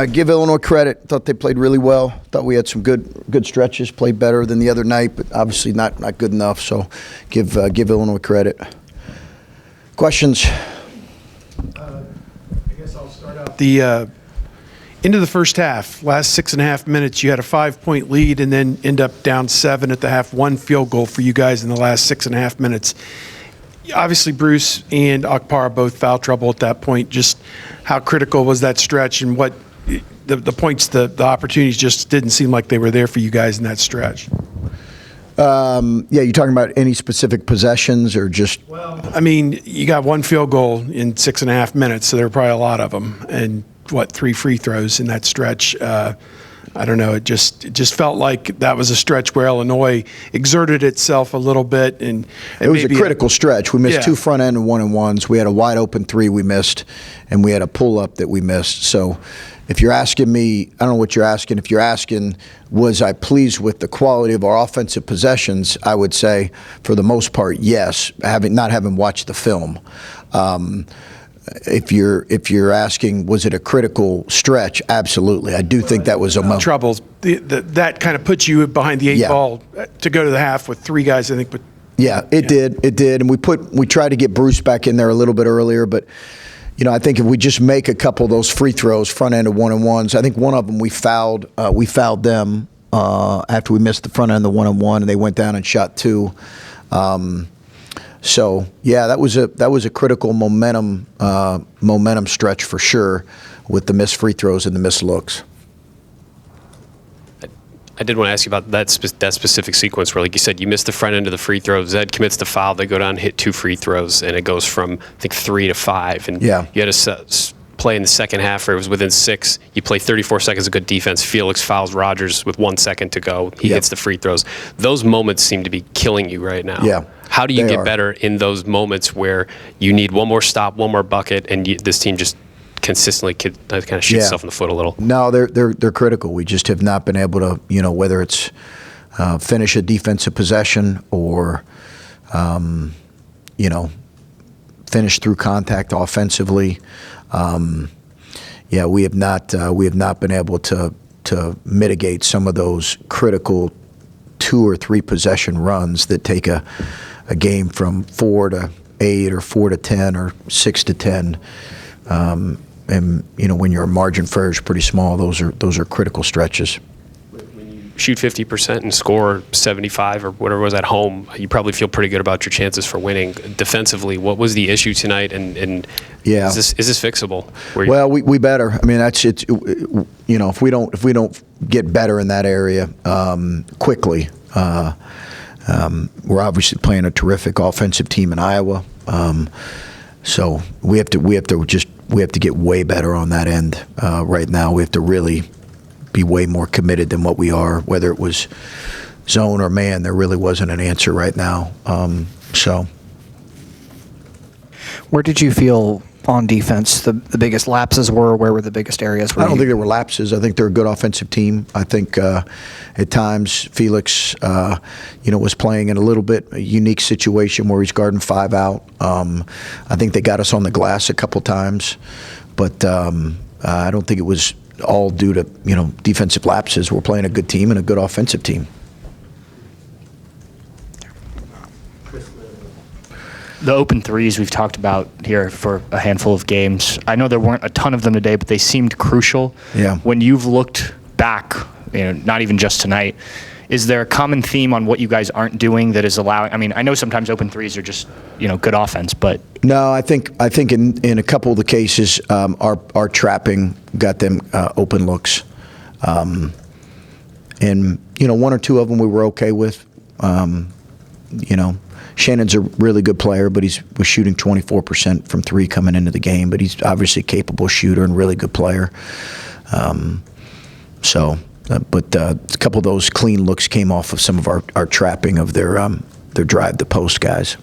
I give Illinois credit. Thought they played really well. Thought we had some good stretches. Played better than the other night, but obviously not good enough. So give Illinois credit. Questions? I guess I'll start out. The into the first half, last 6.5 minutes, you had a 5-point lead and then end up down 7 at the half. 1 field goal for you guys in the last 6.5 minutes. Obviously, Bruce and Akpar both foul trouble at that point. Just how critical was that stretch, and what the points, the opportunities just didn't seem like they were there for you guys in that stretch? Yeah, you talking about any specific possessions or just? Well, I mean, you got 1 field goal in 6.5 minutes, so there were probably a lot of them, and 3 free throws in that stretch. I don't know. It just felt like that was a stretch where Illinois exerted itself a little bit, and it was a critical stretch. We missed 2 front end and 1-and-1s. We had a wide open 3 we missed, and we had a pull up that we missed. So, if you're asking me, I don't know what you're asking. If you're asking, was I pleased with the quality of our offensive possessions? I would say, for the most part, yes. Not having watched the film. If you're asking, was it a critical stretch? Absolutely. I do think that was a moment. Troubles. That kind of puts you behind the 8 ball to go to the half with 3 guys, I think. But yeah, it did, and we tried to get Bruce back in there a little bit earlier, but I think if we just make a couple of those free throws, front end of 1-and-1s, I think one of them we fouled them after we missed the front end of the 1-and-1, and they went down and shot 2. So yeah, that was a critical momentum stretch for sure, with the missed free throws and the missed looks. I did want to ask you about that specific sequence where, like you said, you missed the front end of the free throws. Zed commits the foul. They go down and hit 2 free throws, and it goes from, I think, 3 to 5. And you had a play in the second half where it was within 6. You play 34 seconds of good defense. Felix fouls Rogers with 1 second to go. He hits the free throws. Those moments seem to be killing you right now. Yeah. How do you get better in those moments where you need one more stop, one more bucket, and this team just consistently kind of shoots itself in the foot a little? No, they're critical. We just have not been able to, whether it's finish a defensive possession or, finish through contact offensively. We have not been able to mitigate some of those critical 2 or 3 possession runs that take a game from 4 to 8 or 4 to 10 or 6 to 10. And when your margin for error is pretty small, those are critical stretches. When you shoot 50% and score 75 or whatever it was at home, you probably feel pretty good about your chances for winning. Defensively, what was the issue tonight? And is this fixable? Well, we better. I mean, that's it. If we don't get better in that area quickly, we're obviously playing a terrific offensive team in Iowa. So we have to get way better on that end right now. We have to really be way more committed than what we are, whether it was zone or man. There really wasn't an answer right now. Where did you feel on defense the biggest lapses were? Where were the biggest areas? I don't think there were lapses. I think they're a good offensive team. I think at times Felix, was playing in a little bit a unique situation where he's guarding 5 out. I think they got us on the glass a couple times, but I don't think it was all due to defensive lapses. We're playing a good team and a good offensive team. The open threes we've talked about here for a handful of games. I know there weren't a ton of them today, but they seemed crucial. Yeah. When you've looked back, not even just tonight, is there a common theme on what you guys aren't doing that is allowing? I mean, I know sometimes open threes are just good offense, but no, I think in a couple of the cases, our trapping got them open looks, and 1 or 2 of them we were okay with. Shannon's a really good player, but was shooting 24% from 3 coming into the game. But he's obviously a capable shooter and really good player. But a couple of those clean looks came off of some of our trapping of their drive to post guys.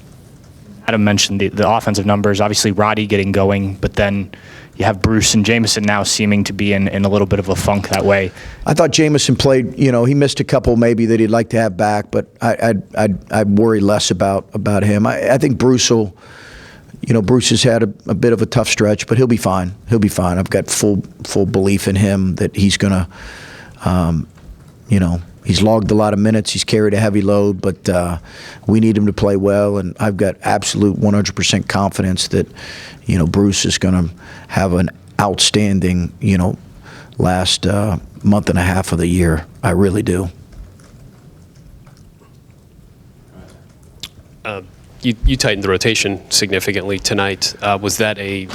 Adam mentioned the offensive numbers. Obviously, Roddy getting going, but then you have Bruce and Jamison now seeming to be in a little bit of a funk that way. I thought Jamison played. He missed a couple maybe that he'd like to have back, but I'd worry less about him. I think Bruce will. Bruce has had a bit of a tough stretch, but he'll be fine. He'll be fine. I've got full belief in him that he's going to, he's logged a lot of minutes. He's carried a heavy load, but we need him to play well. And I've got absolute 100% confidence that, Bruce is going to have an outstanding, last month and a half of the year. I really do. You tightened the rotation significantly tonight. Was that a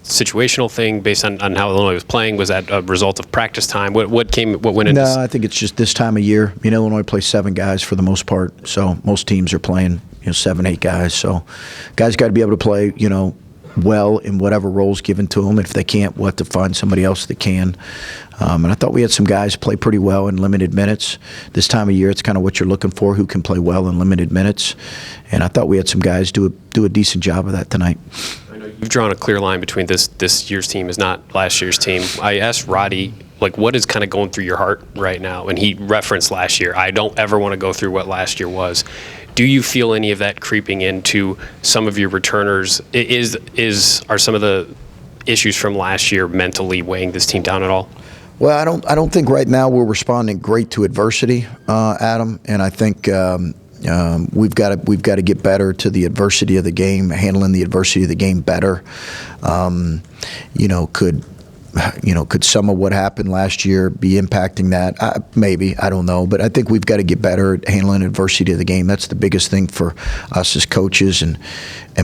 situational thing based on how Illinois was playing? Was that a result of practice time? What went into? No, I think it's just this time of year. Illinois plays 7 guys for the most part, so most teams are playing 7, 8 guys. So guys got to be able to play well in whatever roles given to them. If they can't, we'll have to find somebody else that can. And I thought we had some guys play pretty well in limited minutes. This time of year, it's kind of what you're looking for, who can play well in limited minutes. And I thought we had some guys do a decent job of that tonight. I know you've drawn a clear line between this year's team is not last year's team. I asked Roddy, what is kind of going through your heart right now? And he referenced last year. I don't ever want to go through what last year was. Do you feel any of that creeping into some of your returners? Are some of the issues from last year mentally weighing this team down at all? Well, I don't think right now we're responding great to adversity, Adam, and I think we've got to get better to the adversity of the game, handling the adversity of the game better. Could some of what happened last year be impacting that? Maybe, I don't know. But I think we've got to get better at handling adversity of the game. That's the biggest thing for us as coaches and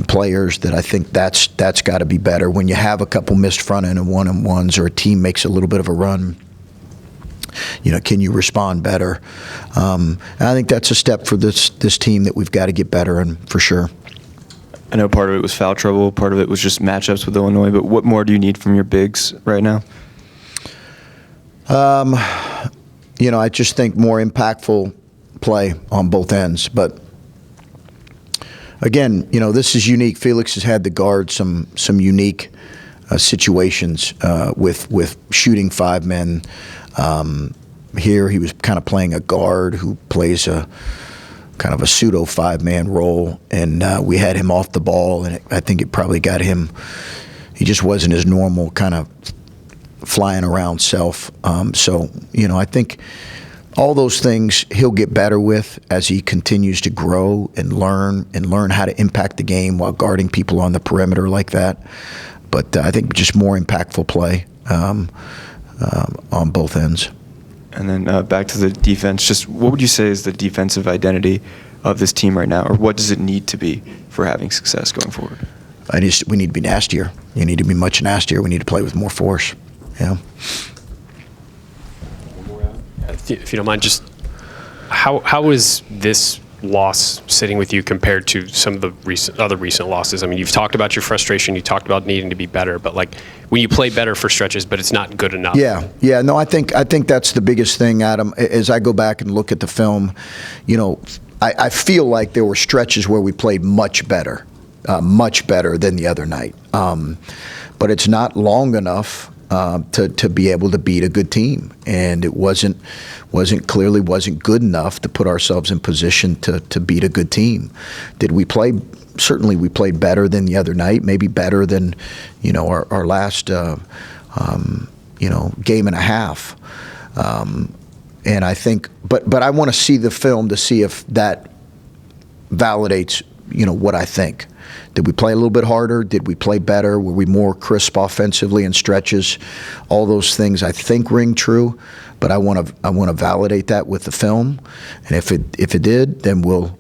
players, that I think that's got to be better. When you have a couple missed front end and one-on-ones, or a team makes a little bit of a run, can you respond better? And I think that's a step for this team that we've got to get better in, for sure. I know part of it was foul trouble, part of it was just matchups with Illinois, but what more do you need from your bigs right now? I just think more impactful play on both ends. But again, this is unique. Felix has had to guard some unique situations with shooting 5 men. Here he was kind of playing a guard who plays a kind of a pseudo 5-man role, and we had him off the ball, and I think it probably got him. He just wasn't his normal kind of flying around self. I think all those things he'll get better with as he continues to grow and learn how to impact the game while guarding people on the perimeter like that. But I think just more impactful play on both ends. And then back to the defense, just what would you say is the defensive identity of this team right now, or what does it need to be for having success going forward? We need to be nastier. You need to be much nastier. We need to play with more force. Yeah. If you don't mind, just how is this loss sitting with you compared to some of the other recent losses? I mean, you've talked about your frustration, you talked about needing to be better, but when you play better for stretches, but it's not good enough. Yeah. No, I think that's the biggest thing, Adam. As I go back and look at the film, I feel like there were stretches where we played much better than the other night. But it's not long enough to be able to beat a good team, and it wasn't good enough to put ourselves in position to beat a good team. Did we play? Certainly, we played better than the other night. Maybe better than our last game and a half. And I think, but I want to see the film to see if that validates what I think. Did we play a little bit harder? Did we play better? Were we more crisp offensively in stretches? All those things I think ring true, but I want to validate that with the film. And if it did, then we'll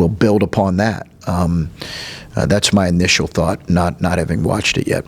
build upon that. That's my initial thought, not having watched it yet.